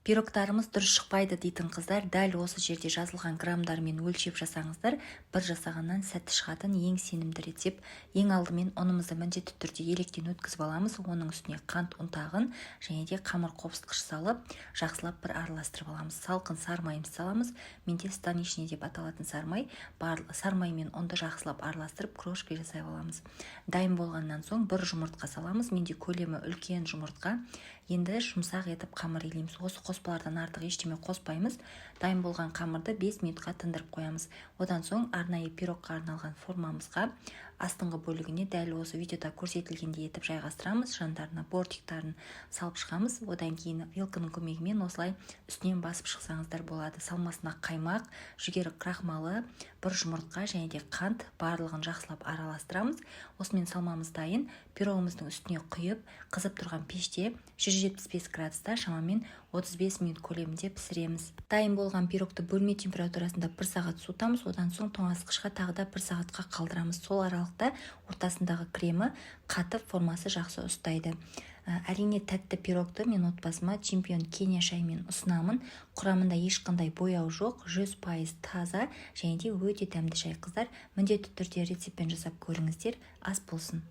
Пирогтарымыз дұрыс шықпайды дейтін қыздар, дәл осы жерде жазылған граммдармен өлшеп жасаңыздар, бір жасағаннан сәтті шығатын ең сенімді рецепт. Ең алдымен ұнымызды міндетті түрде електен өткізіп аламыз, оның үстіне қант ұнтағын және де қамыр қопсытқыш салып, жақсылап бір араластырып аламыз. Салқын сармайымызды саламыз. Менде станичный деп аталатын сармай, сармай мен ұнды жақсылап араластырып крошка жасай аламыз. Дайын болғаннан соң бір жұмыртқа саламыз. Менде көлемі үлкен жұмыртқа. Енді жұмсақ етіп қамыр илейміз. Осы қоспалардан артық ештеме қоспаймыз. Дайын болған қамырды 5 минутқа тындырып қоямыз. Одан соң арнайы пирогқа арналған формамызға астыңғы бөлігіне дәл осы видеода көрсетілгендей етіп жайғастырамыз. Жандарына бортиктарын салып шығамыз. Одан кейін вилканың көмегімен осылай үстінен басып шықсаңыздар болады. Салмасына қаймақ, жүгері крахмалы, бір жұмыртқа және де қант барлығын жақсылап араластырамыз. Осымен салмамыз дайын. Пирогымыздың үстіне құйып, қызып тұрған пеште 175 градуста шамамен 35 минут көлемінде пісіреміз. Дайын болған пирогты бөлме температурасында 1 сағат суытамыз. Одан соң тоңазытқышқа тағы да 1 сағатқа қалдырамыз. Сол аралықта ортасындағы кремі қатып, формасы жақсы ұстайды. Әрине тәтті пирогты мен отбасыма чемпион Кения шайымен ұсынамын. Құрамында ешқандай бояу жоқ, 100% таза және де өте дәмді шай. Қыздар, міндетті түрде рецептпен жасап көріңіздер, ас болсын.